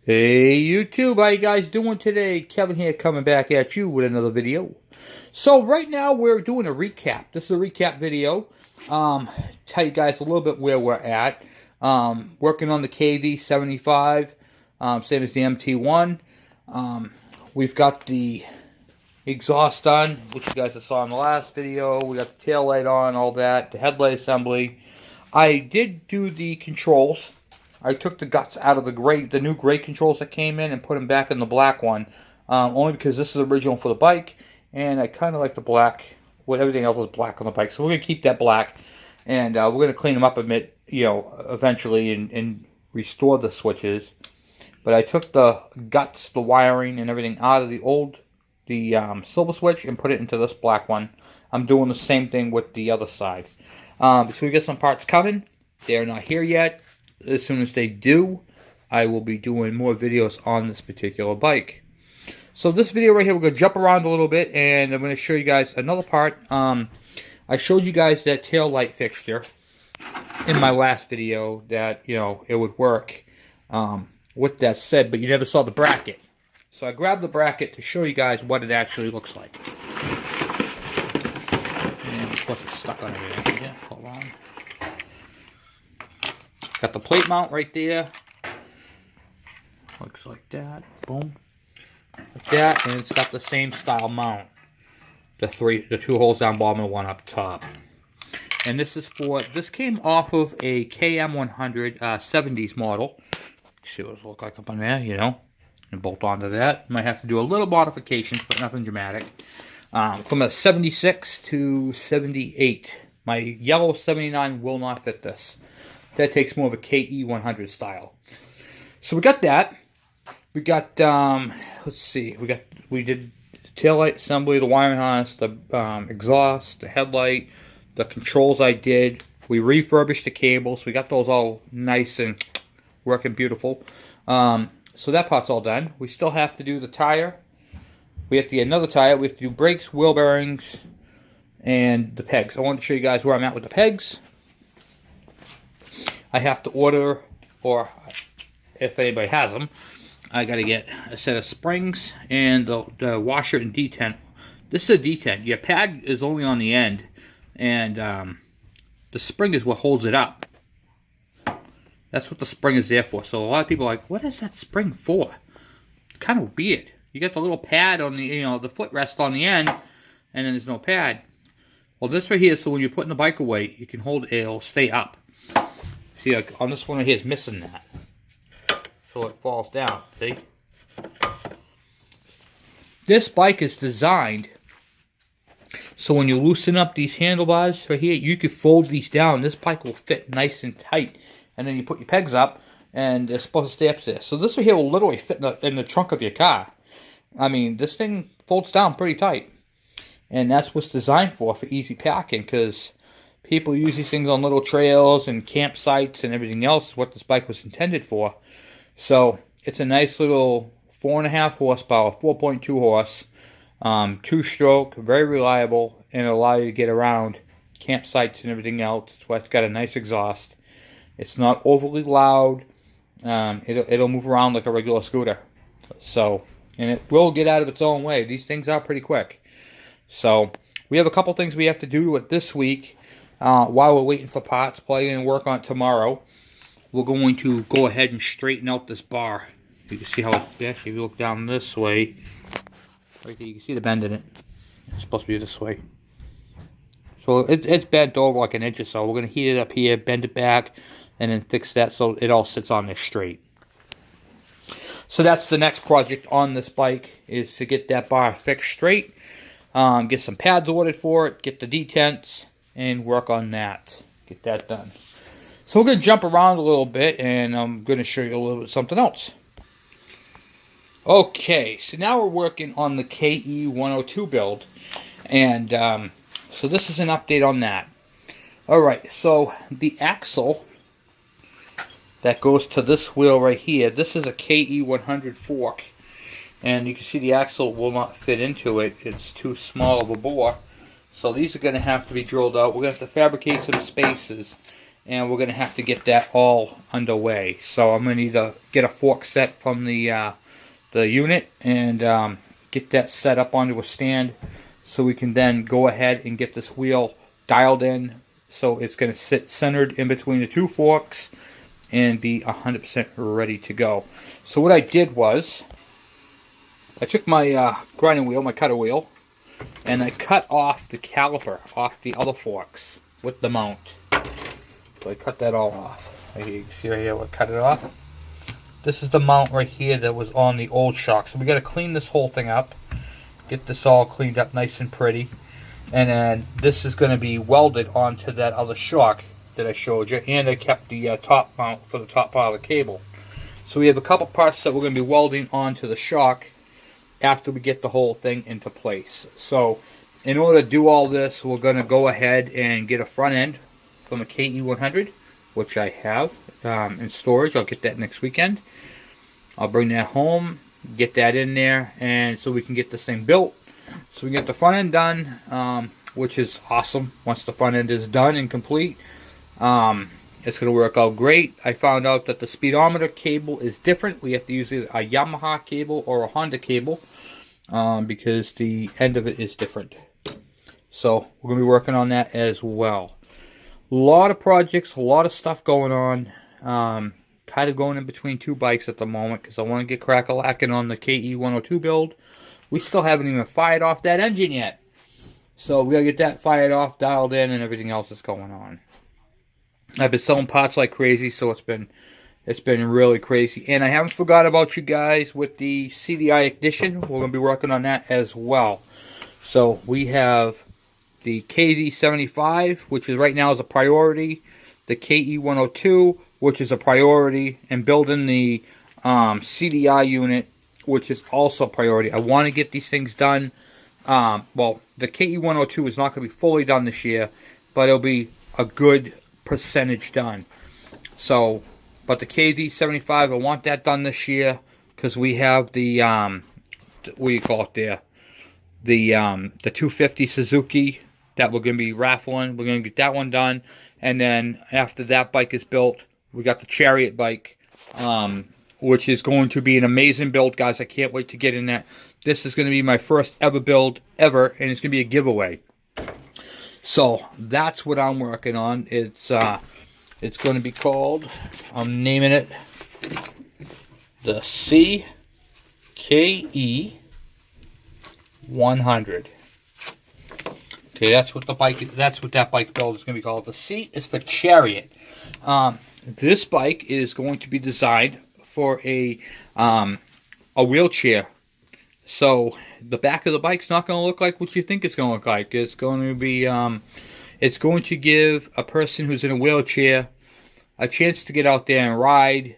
Hey YouTube, how you guys doing today? Kevin here coming back at you with another video. So right now we're doing a recap. This is a recap video. Tell you guys a little bit where we're at. Working on the kv75, same as the mt1. We've got the exhaust done, which you guys saw in the last video. We got the tail light on, all that, the headlight assembly. I did do the controls. I took the guts out of the new gray controls that came in and put them back in the black one. Only because this is original for the bike, and I kind of like the black. Well, everything else is black on the bike, so we're gonna keep that black, and we're gonna clean them up a bit, eventually, and restore the switches. But I took the guts, the wiring, and everything out of the silver switch and put it into this black one. I'm doing the same thing with the other side. So we get some parts coming. They're not here yet. As soon as they do, I will be doing more videos on this particular bike. So this video right here, we're going to jump around a little bit, and I'm going to show you guys another part. I showed you guys that tail light fixture in my last video that, it would work with that said, but you never saw the bracket. So I grabbed the bracket to show you guys what it actually looks like. And of course it's stuck on everything. Yeah, hold on. Got the plate mount right there. Looks like that. Boom. Like that, and it's got the same style mount. The two holes down bottom and one up top. And this came off of a KM100 70s model. See what it looks like up on there, and bolt onto that. Might have to do a little modifications, but nothing dramatic. From a 76 to 78. My yellow 79 will not fit this. That takes more of a ke100 style. So we got that. We got, let's see, we did tail light assembly, the wiring harness, the exhaust, the headlight, the controls I did. We refurbished the cables. We got those all nice and working beautiful. So that part's all done. We still have to do the tire. We have to get another tire. We have to do brakes, wheel bearings, and the pegs. I wanted to show you guys where I'm at with the pegs. I have to order, or if anybody has them, I got to get a set of springs and the washer and detent. This is a detent. Your pad is only on the end, and the spring is what holds it up. That's what the spring is there for. So a lot of people are like, what is that spring for? It's kind of weird. You got the little pad on the, the footrest on the end, and then there's no pad. Well, this right here, so when you're putting the bike away, you can hold it, it'll stay up. See, like on this one right here is missing that. So it falls down, see? This bike is designed so when you loosen up these handlebars right here, you can fold these down. This bike will fit nice and tight. And then you put your pegs up, and they're supposed to stay up there. So this right here will literally fit in the trunk of your car. I mean, this thing folds down pretty tight. And that's what's designed for easy packing, because people use these things on little trails and campsites and everything else, what this bike was intended for. So it's a nice little 4.5 horsepower, 4.2 horse, 2-stroke, very reliable, and allow you to get around campsites and everything else. That's why it's got a nice exhaust. It's not overly loud. It'll move around like a regular scooter. So, and it will get out of its own way. These things are pretty quick. So we have a couple things we have to do to it this week. While we're waiting for parts, plug in and work on it tomorrow, we're going to go ahead and straighten out this bar. You can see how it's, actually, if you look down this way, right there, you can see the bend in it. It's supposed to be this way. So it's bent over like an inch or so. We're going to heat it up here, bend it back, and then fix that so it all sits on there straight. So that's the next project on this bike, is to get that bar fixed straight, get some pads ordered for it, get the detents, and work on that. Get that done. So we're going to jump around a little bit, and I'm going to show you a little bit of something else. Okay, so now we're working on the ke102 build, and so this is an update on that. Alright, so the axle that goes to this wheel right here, this is a ke100 fork, and you can see the axle will not fit into it. It's too small of a bore. So these are going to have to be drilled out. We're going to have to fabricate some spaces and we're going to have to get that all underway. So I'm going to either get a fork set from the unit and get that set up onto a stand, so we can then go ahead and get this wheel dialed in, so it's going to sit centered in between the two forks and be 100% ready to go. So what I did was, I took my grinding wheel, my cutter wheel, and I cut off the caliper off the other forks with the mount. So I cut that all off. Right here, you can see right here, I cut it off. This is the mount right here that was on the old shock. So we got to clean this whole thing up, get this all cleaned up nice and pretty, and then this is going to be welded onto that other shock that I showed you, and I kept the top mount for the top part of the cable. So we have a couple parts that we're going to be welding onto the shock after we get the whole thing into place. So in order to do all this, we're going to go ahead and get a front end from a ke100, which I have in storage. I'll get that next weekend. I'll bring that home, get that in there, and so we can get this thing built. So we get the front end done, which is awesome. Once the front end is done and complete, it's going to work out great. I found out that the speedometer cable is different. We have to use either a Yamaha cable or a Honda cable, because the end of it is different. So we're going to be working on that as well. A lot of projects, a lot of stuff going on. Kind of going in between two bikes at the moment, because I want to get crack-a-lacking on the ke102 build. We still haven't even fired off that engine yet. So we got to get that fired off, dialed in, and everything else is going on. I've been selling parts like crazy, so it's been really crazy. And I haven't forgot about you guys with the CDI ignition. We're going to be working on that as well. So we have the kv75, which is right now is a priority. The ke102, which is a priority, and building the CDI unit, which is also a priority. I want to get these things done. Well, the ke102 is not going to be fully done this year, but it'll be a good percentage done. So, but the kv75, I want that done this year, because we have the what do you call it there? The 250 Suzuki that we're going to be raffling. We're going to get that one done, and then after that bike is built, we got the Chariot bike, which is going to be an amazing build, guys. I can't wait to get in that. This is going to be my first ever build ever, and it's going to be a giveaway. So that's what I'm working on. It's going to be called, I'm naming it the ke100. Okay, that's what that bike build is going to be called. The C is for Chariot. This bike is going to be designed for a wheelchair. So the back of the bike's not going to look like what you think it's going to look like. It's going to be, it's going to give a person who's in a wheelchair a chance to get out there and ride,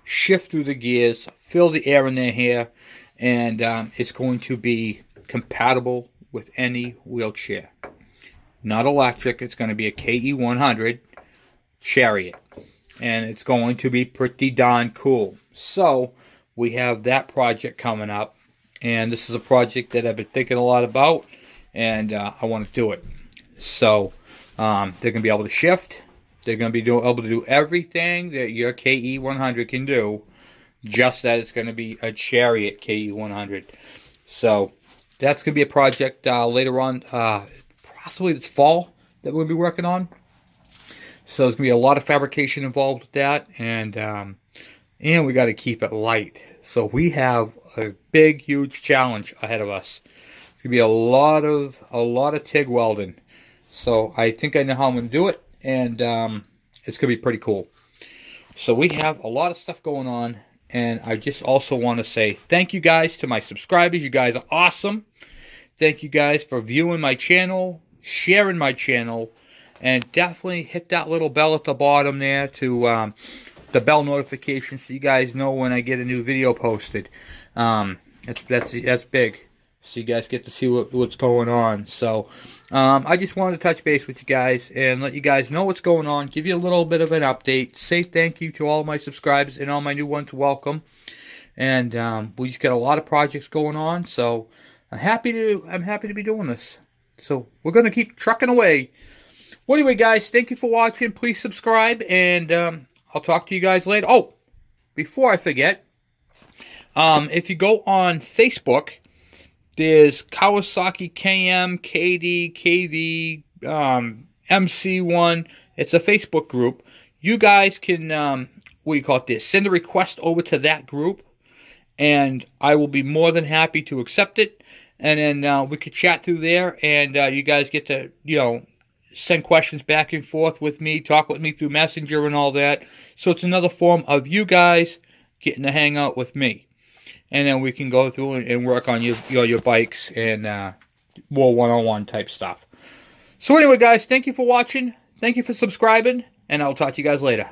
shift through the gears, feel the air in their hair, and it's going to be compatible with any wheelchair. Not electric. It's going to be a ke100 Chariot, and it's going to be pretty darn cool. So we have that project coming up, and this is a project that I've been thinking a lot about, and I want to do it. So they're going to be able to shift. They're going to be able to do everything that your ke100 can do, just that it's going to be a Chariot ke100. So that's going to be a project later on, possibly this fall, that we'll be working on. So there's going to be a lot of fabrication involved with that, and we got to keep it light. So we have a big, huge challenge ahead of us. It's going to be a lot of TIG welding. So I think I know how I'm going to do it, and it's going to be pretty cool. So we have a lot of stuff going on, and I just also want to say thank you guys to my subscribers. You guys are awesome. Thank you guys for viewing my channel, sharing my channel, and definitely hit that little bell at the bottom there to the bell notification, so you guys know when I get a new video posted. That's big, so you guys get to see what's going on. So I just wanted to touch base with you guys and let you guys know what's going on, give you a little bit of an update, say thank you to all my subscribers and all my new ones. Welcome. And we just got a lot of projects going on, so I'm happy to be doing this. So we're gonna keep trucking away. Well, anyway, guys, thank you for watching. Please subscribe, and I'll talk to you guys later. Oh, before I forget, if you go on Facebook, there's Kawasaki KM, KD, KV, MC1. It's a Facebook group. You guys can, what do you call it this? Send a request over to that group, and I will be more than happy to accept it. And then we could chat through there, and you guys get to, send questions back and forth with me, talk with me through Messenger and all that. So it's another form of you guys getting to hang out with me. And then we can go through and work on your bikes and more one-on-one type stuff. So anyway, guys, thank you for watching. Thank you for subscribing, and I'll talk to you guys later.